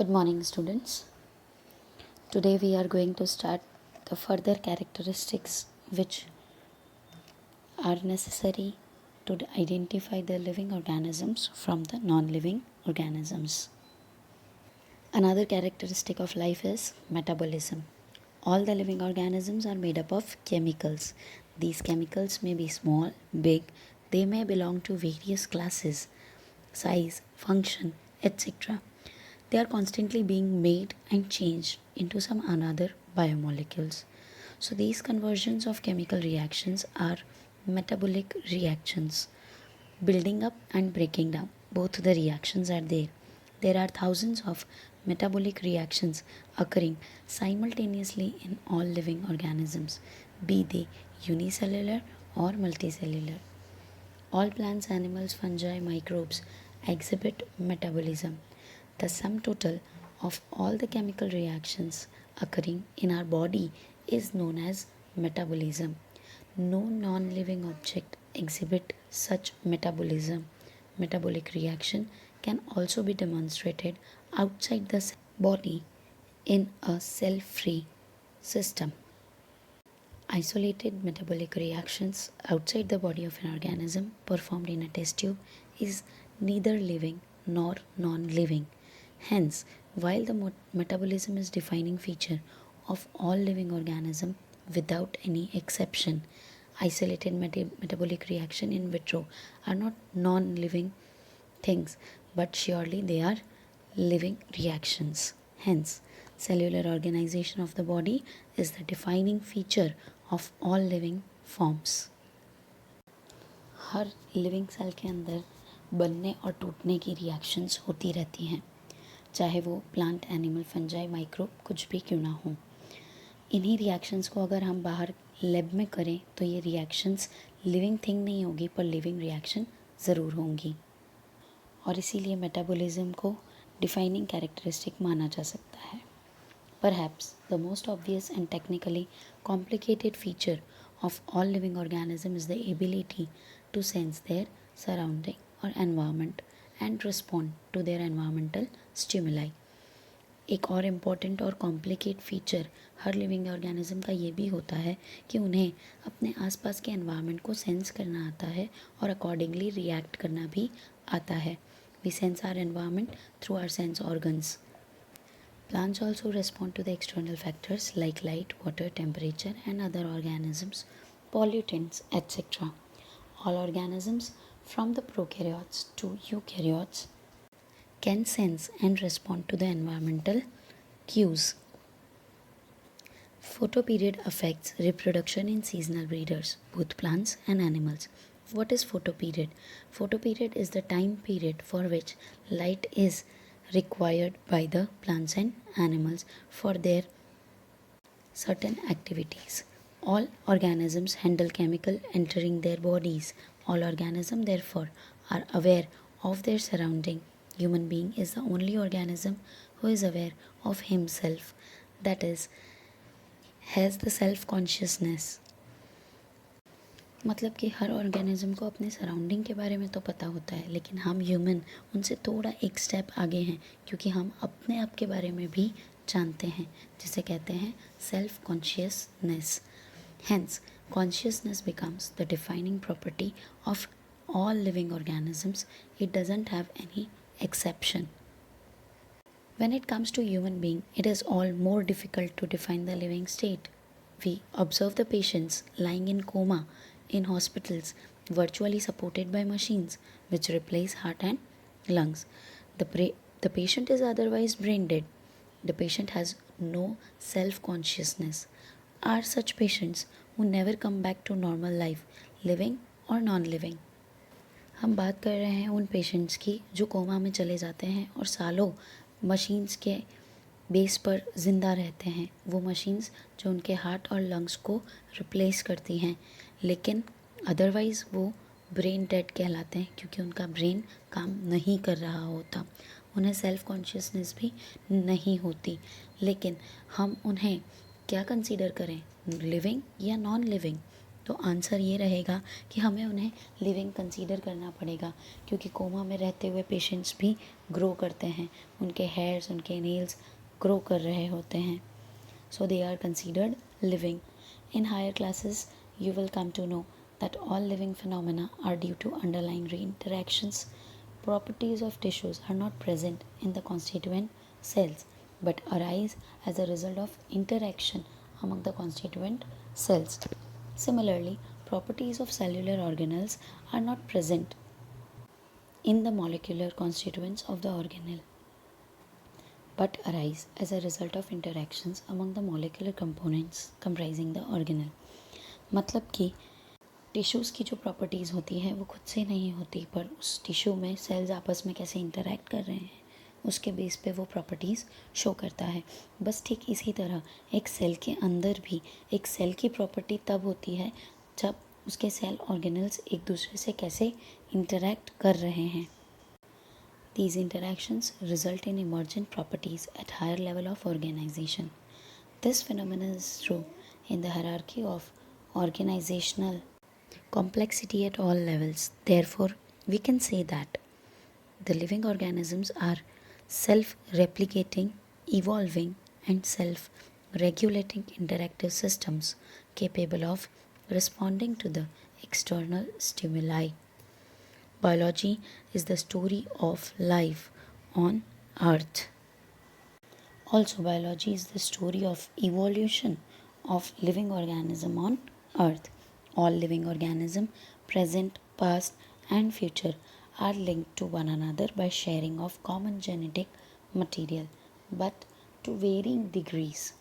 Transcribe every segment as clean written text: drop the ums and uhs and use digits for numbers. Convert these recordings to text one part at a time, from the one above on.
Good morning, students. Today we are going to start the further characteristics which are necessary to identify the living organisms from the non-living organisms. Another characteristic of life is metabolism. All the living organisms are made up of chemicals. These chemicals may be small, big, they may belong to various classes, size, function, etc. They are constantly being made and changed into some another biomolecules. So these conversions of chemical reactions are metabolic reactions. Building up and breaking down, both the reactions are there. There are thousands of metabolic reactions occurring simultaneously in all living organisms, be they unicellular or multicellular. All plants, animals, fungi, microbes exhibit metabolism. The sum total of all the chemical reactions occurring in our body is known as metabolism. No non-living object exhibit such metabolism. Metabolic reaction can also be demonstrated outside the body in a cell-free system. Isolated metabolic reactions outside the body of an organism performed in a test tube is neither living nor non-living. Hence, while the metabolism is defining feature of all living organism without any exception, isolated metabolic reaction in vitro are not non-living things, but surely they are living reactions. Hence, cellular organization of the body is the defining feature of all living forms. हर living cell के अंदर बनने और टूटने की reactions होती रहती हैं, चाहे वो प्लांट, एनिमल, फंजाई, माइक्रोब कुछ भी क्यों ना हो। इन्हीं रिएक्शंस को अगर हम बाहर लैब में करें तो ये रिएक्शंस लिविंग थिंग नहीं होगी, पर लिविंग रिएक्शन ज़रूर होंगी, और इसीलिए मेटाबॉलिज्म को डिफाइनिंग कैरेक्टरिस्टिक माना जा सकता है. Perhaps the most obvious and technically complicated feature of all living organisms is the ability to sense their surrounding or environment and respond to their environmental stimuli. एक और इम्पॉर्टेंट और complicate feature हर living organism का ये भी होता है कि उन्हें अपने आसपास के एनवायरनमेंट को सेंस करना आता है और अकॉर्डिंगली रिएक्ट करना भी आता है. We sense our environment through our sense organs. Plants also respond to the external factors like light, water, temperature and other organisms, pollutants, etc. All organisms from the prokaryotes to eukaryotes can sense and respond to the environmental cues. Photoperiod affects reproduction in seasonal breeders, both plants and animals. What is photoperiod? Photoperiod is the time period for which light is required by the plants and animals for their certain activities. All organisms handle chemical entering their bodies. All organisms therefore are aware of their surrounding. Human being is the only organism who is aware of himself, that is, has the self consciousness. मतलब कि हर organism को अपने surrounding के बारे में तो पता होता है, लेकिन हम ह्यूमन उनसे थोड़ा एक स्टेप आगे हैं, क्योंकि हम अपने आप के बारे में भी जानते हैं, जिसे कहते हैं self consciousness. Hence consciousness becomes the defining property of all living organisms. It doesn't have any exception. When it comes to human being, it is all more difficult to define the living state. We observe the patients lying in coma in hospitals, virtually supported by machines which replace heart and lungs. The patient is otherwise brain dead. The patient has no self-consciousness. Are such patients who never come back to normal life, living or non-living? हम बात कर रहे हैं उन patients की जो coma में चले जाते हैं और सालों मशीन्स के बेस पर ज़िंदा रहते हैं. वो मशीन्स जो उनके हार्ट और लंग्स को रिप्लेस करती हैं, लेकिन अदरवाइज़ वो ब्रेन डेड कहलाते हैं, क्योंकि उनका ब्रेन काम नहीं कर रहा होता. उन्हें सेल्फ कॉन्शियसनेस भी नहीं होती. लेकिन हम उन्हें क्या कंसीडर करें, लिविंग या नॉन लिविंग? तो आंसर ये रहेगा कि हमें उन्हें लिविंग कंसीडर करना पड़ेगा, क्योंकि कोमा में रहते हुए पेशेंट्स भी ग्रो करते हैं, उनके हेयर्स, उनके नेल्स ग्रो कर रहे होते हैं. So they are considered living. In higher classes, you will come to know that all living phenomena are due to underlying reinteractions. Properties of tissues are not present in the constituent cells but arise as a result of interaction among the constituent cells. Similarly, properties of cellular organelles are not present in the molecular constituents of the organelle but arise as a result of interactions among the molecular components comprising the organelle. मतलब कि tissues की जो properties होती है वो खुद से नहीं होती, पर उस टिश्यू में सेल्स आपस में कैसे इंटरेक्ट कर रहे हैं उसके बेस पे वो प्रॉपर्टीज़ शो करता है. बस ठीक इसी तरह एक सेल के अंदर भी एक सेल की प्रॉपर्टी तब होती है जब उसके सेल ऑर्गेनल्स एक दूसरे से कैसे इंटरेक्ट कर रहे हैं. These interactions result in emergent properties at higher level of organization. This phenomenon is true in the hierarchy of organizational complexity at all levels. Therefore, we can say that the living organisms are self-replicating, evolving, and self-regulating interactive systems capable of responding to the external stimuli. Biology is the story of life on Earth. Also, biology is the story of evolution of living organism on Earth. All living organism, present, past, and future, are linked to one another by sharing of common genetic material, but to varying degrees.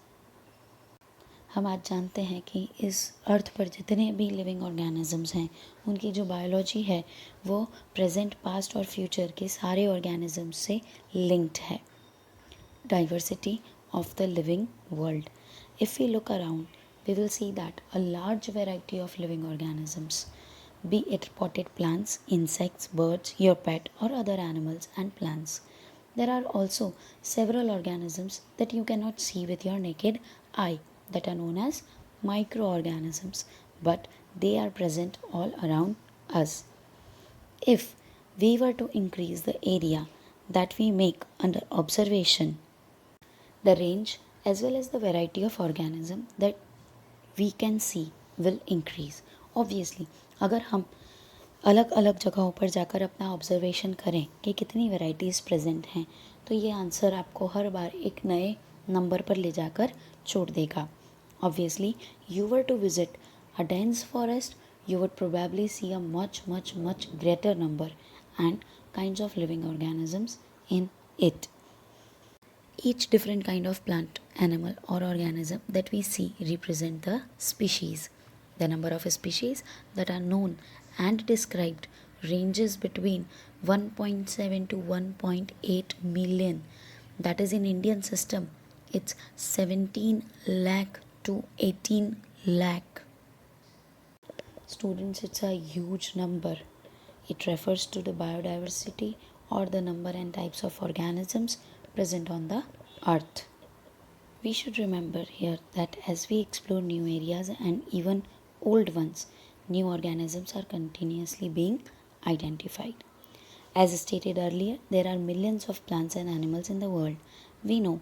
हम आज जानते हैं कि इस अर्थ पर जितने भी living organisms हैं उनकी जो बायोलॉजी है वो प्रेजेंट, पास्ट और फ्यूचर के सारे ऑर्गेनिजम्स से लिंक्ड है. Diversity of the living world. If we look around we will see that a large variety of living organisms, be it potted plants, insects, birds, your pet, or other animals and plants. There are also several organisms that you cannot see with your naked eye that are known as microorganisms, but they are present all around us. If we were to increase the area that we make under observation, the range as well as the variety of organism that we can see will increase. Obviously, अगर हम अलग अलग जगहों पर जाकर अपना observation करें कि कितनी वैरायटीज़ प्रेजेंट हैं तो ये आंसर आपको हर बार एक नए नंबर पर ले जाकर छोड़ देगा. Obviously, you were to visit a dense forest, you would probably see a much greater number and kinds of living organisms in it. Each different kind of plant, animal or organism that we see represent the species. The number of species that are known and described ranges between 1.7 to 1.8 million. That is in Indian system, it's 17 lakh to 18 lakh. Students, it's a huge number. It refers to the biodiversity or the number and types of organisms present on the earth. We should remember here that as we explore new areas and even old ones, new organisms are continuously being identified. As stated earlier, there are millions of plants and animals in the world. We know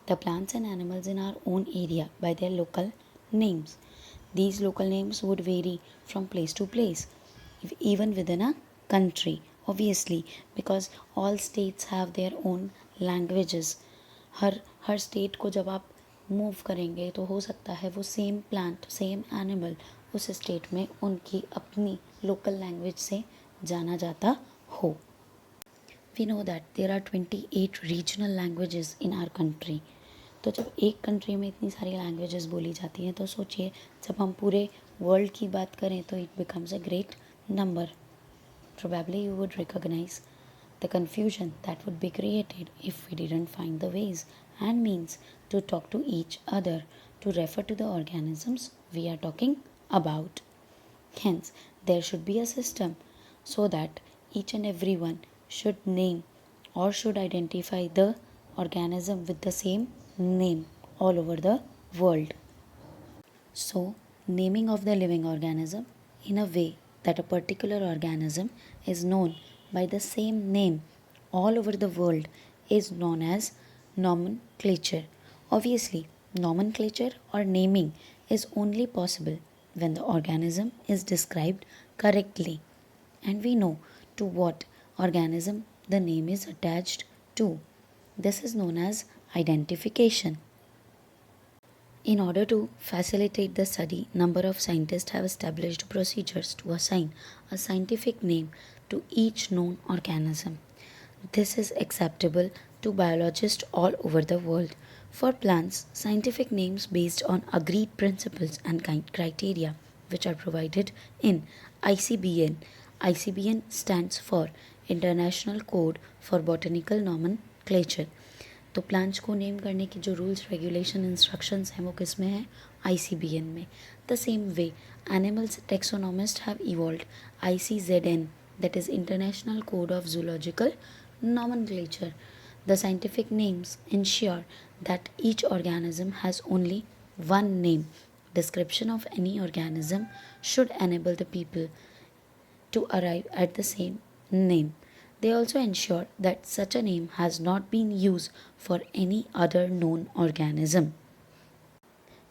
the plants and animals in our own area by their local names. These local names would vary from place to place, even within a country, obviously, because all states have their own languages. Her state को जब आप move करेंगे तो हो सकता है वो same plant, same animal उस स्टेट में उनकी अपनी लोकल लैंग्वेज से जाना जाता हो. We know that there are 28 regional languages in our country. तो जब एक कंट्री में इतनी सारी लैंग्वेजेस बोली जाती हैं तो सोचिए जब हम पूरे वर्ल्ड की बात करें तो it becomes a great number. Probably you would recognize the confusion that would be created if we didn't find the ways and means to talk to each other to refer to the organisms we are talking about. Hence, there should be a system so that each and everyone should name or should identify the organism with the same name all over the world. So, naming of the living organism in a way that a particular organism is known by the same name all over the world is known as nomenclature. Obviously, nomenclature or naming is only possible when the organism is described correctly and we know to what organism the name is attached to. This is known as identification. In order to facilitate the study, number of scientists have established procedures to assign a scientific name to each known organism. This is acceptable to biologists all over the world. For plants, scientific names based on agreed principles and criteria which are provided in ICBN. ICBN stands for International Code for Botanical Nomenclature. तो plants को name करने की जो rules regulation instructions हैं वो किस में है, ICBN में. The same way animals taxonomist have evolved ICZN, that is International Code of Zoological Nomenclature. The scientific names ensure that each organism has only one name. Description of any organism should enable the people to arrive at the same name. They also ensure that such a name has not been used for any other known organism.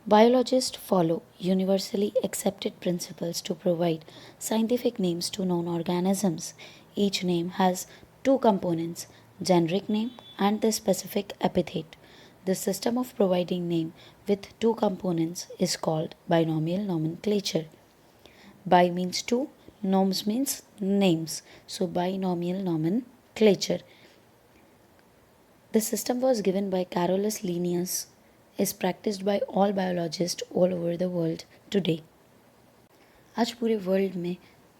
Biologists follow universally accepted principles to provide scientific names to known organisms. Each name has two components, generic name and the specific epithet. The system of providing name with two components is called binomial nomenclature. Bi means two, noms means names. So binomial nomenclature. The system was given by Carolus Linnaeus, is practiced by all biologists all over the world today. आज पूरे world में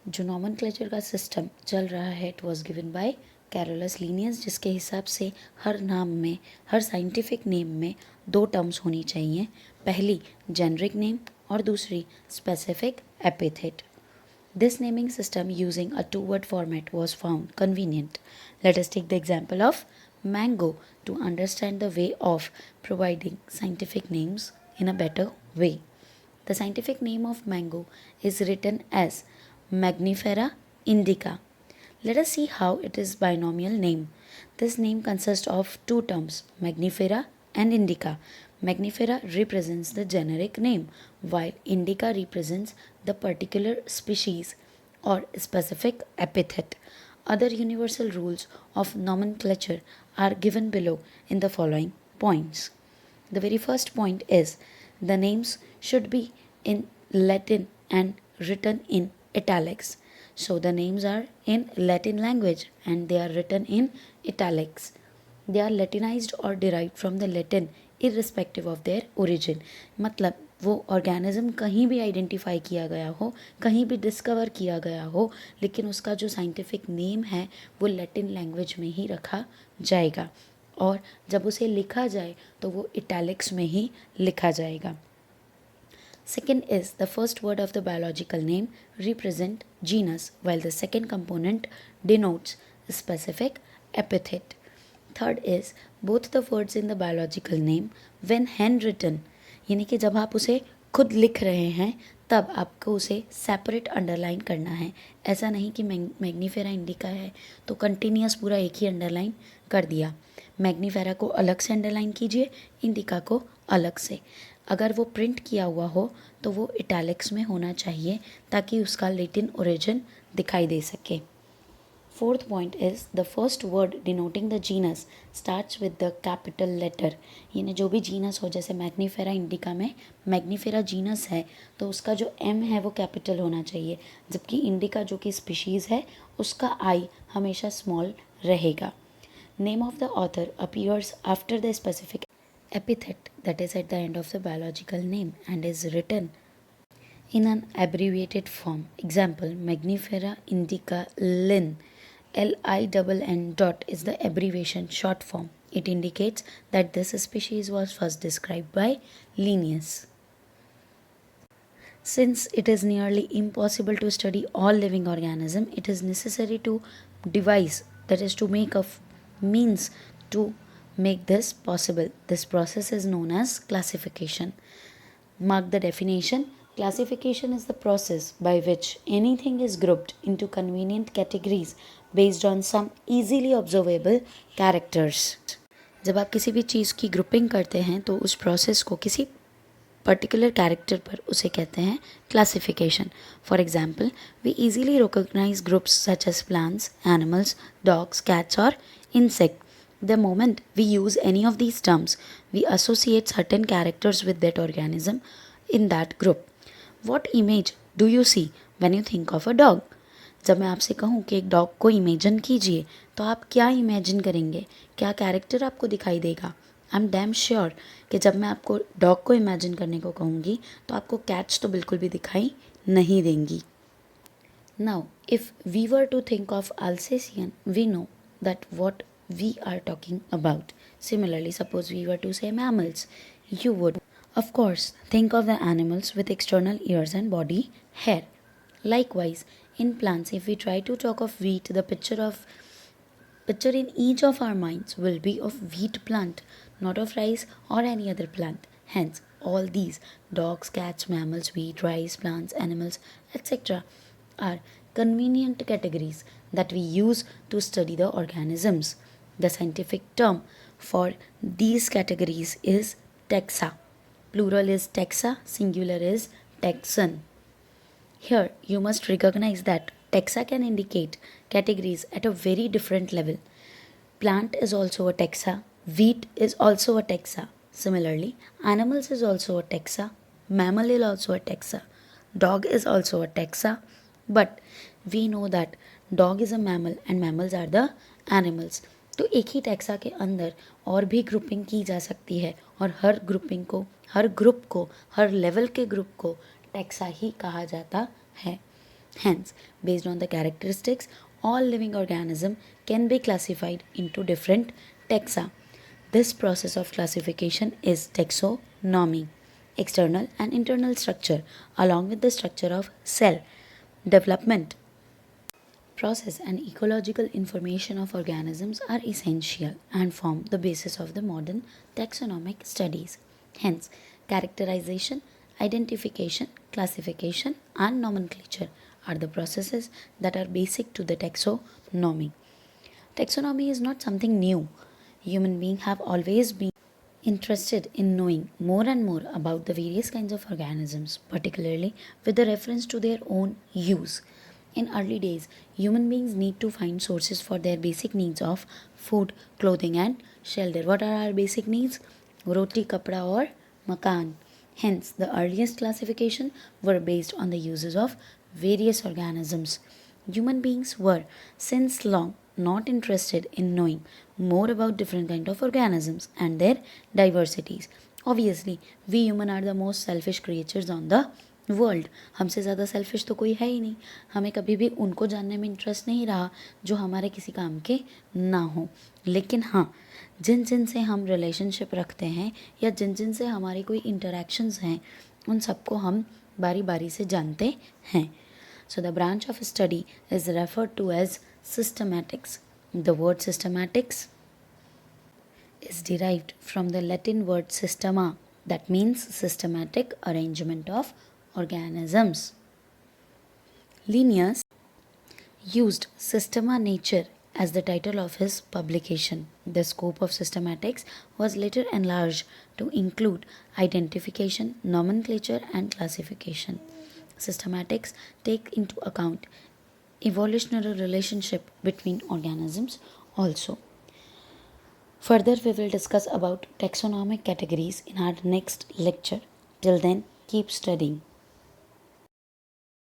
जो nomenclature का system चल रहा है it was given by Carolus Linnaeus, जिसके हिसाब से हर नाम में, हर साइंटिफिक नेम में दो टर्म्स होनी चाहिए. पहली जेनरिक नेम और दूसरी specific epithet. This naming system using a two-word format was found convenient. Let us take the example of mango to understand the way of providing scientific names in a better way. The scientific name of mango is written as Mangifera indica. Let us see how it is binomial name. This name consists of two terms, Mangifera and indica. Mangifera represents the generic name, while indica represents the particular species or specific epithet. Other universal rules of nomenclature are given below in the following points. The very first point is the names should be in Latin and written in italics. So the names are in Latin language and they are written in italics. They are Latinized or derived from the Latin irrespective of their origin. मतलब वो organism कहीं भी identify किया गया हो, कहीं भी discover किया गया हो, लेकिन उसका जो साइंटिफिक नेम है वो लैटिन लैंग्वेज में ही रखा जाएगा और जब उसे लिखा जाए तो वो इटैलिक्स में ही लिखा जाएगा. Second is the first word of the biological name represent genus while the second component denotes specific epithet. Third is both the words in the biological name when handwritten, यानी कि जब आप उसे खुद लिख रहे हैं तब आपको उसे सेपरेट अंडरलाइन करना है. ऐसा नहीं कि मैग्नीफेरा इंडिका है तो कंटिन्यूस पूरा एक ही अंडरलाइन कर दिया. मैग्नीफेरा को अलग से अंडरलाइन कीजिए, इंडिका को अलग से. अगर वो प्रिंट किया हुआ हो तो वो इटैलिक्स में होना चाहिए ताकि उसका लैटिन ओरिजिन दिखाई दे सके. Fourth point is the first word denoting the genus starts with the capital letter. यानी जो भी जीनस हो, जैसे मैग्नीफेरा इंडिका में मैग्नीफेरा जीनस है तो उसका जो M है वो कैपिटल होना चाहिए, जबकि इंडिका जो कि स्पीशीज़ है उसका I हमेशा स्मॉल रहेगा. Name of the author appears after the specific epithet that is at the end of the biological name and is written in an abbreviated form. Example, Mangifera indica Linn. LINN dot is the abbreviation short form. It indicates that this species was first described by Linnaeus. Since it is nearly impossible to study all living organisms, it is necessary to devise, that is to make a means to make this possible. This process is known as classification. Mark the definition. Classification is the process by which anything is grouped into convenient categories based on some easily observable characters. जब आप किसी भी चीज़ की grouping करते हैं तो उस process को किसी पर्टिकुलर कैरेक्टर पर उसे कहते हैं classification. For example, we easily recognize groups such as plants, animals, dogs, cats और insect. The moment we use any of these terms, we associate certain characters with that organism in that group. What image do you see when you think of a dog? जब मैं आपसे कहूँ कि एक dog को imagine कीजिए तो आप क्या इमेजिन करेंगे, क्या कैरेक्टर आपको दिखाई देगा? आई एम डैम श्योर कि जब मैं आपको डॉग को इमेजिन करने को कहूँगी तो आपको कैट्स तो बिल्कुल भी दिखाई नहीं देंगी. Now, if we were to think of Alsatian, we know that what we are talking about. Similarly, suppose we were to say mammals, you would, of course, think of the animals with external ears and body hair. Likewise, in plants, if we try to talk of wheat, the picture in each of our minds will be of wheat plant, not of rice or any other plant. Hence, all these dogs, cats, mammals, wheat, rice, plants, animals, etc. are convenient categories that we use to study the organisms. The scientific term for these categories is taxa. Plural is taxa, singular is taxon. Here, you must recognize that taxa can indicate categories at a very different level. Plant is also a taxa, wheat is also a taxa. Similarly, animals is also a taxa, mammal is also a taxa, dog is also a taxa, but we know that dog is a mammal and mammals are the animals. तो एक ही taxa के अंदर और भी grouping की जा सकती है और हर ग्रुपिंग को, हर ग्रुप को, हर लेवल के ग्रुप को टैक्सा ही कहा जाता है. Hence, based on the characteristics, all living organism can be classified into different taxa. This process of classification is taxonomy, external and internal structure, along with the structure of cell development. Process and ecological information of organisms are essential and form the basis of the modern taxonomic studies. Hence, characterization, identification, classification, and nomenclature are the processes that are basic to the taxonomy. Taxonomy is not something new. Human beings have always been interested in knowing more and more about the various kinds of organisms, particularly with the reference to their own use. In early days, human beings need to find sources for their basic needs of food, clothing, and shelter. What are our basic needs? Roti, kapda, or makan. Hence, the earliest classification were based on the uses of various organisms. Human beings were, since long, not interested in knowing more about different kind of organisms and their diversities. Obviously, we human are the most selfish creatures on the world. हमसे ज़्यादा selfish तो कोई है ही नहीं. हमें कभी भी उनको जानने में इंटरेस्ट नहीं रहा जो हमारे किसी काम के ना हो. लेकिन हाँ, जिन जिन से हम रिलेशनशिप रखते हैं या जिन जिन से हमारी कोई इंटरेक्शंस हैं उन सबको हम बारी बारी से जानते हैं. So the branch of study is referred to as systematics. The word systematics is derived from the Latin word systema, that means systematic arrangement of organisms. Linnaeus used Systema Nature as the title of his publication. The scope of systematics was later enlarged to include identification, nomenclature, and classification. Systematics take into account evolutionary relationship between organisms also. Further, we will discuss about taxonomic categories in our next lecture. Till then, keep studying.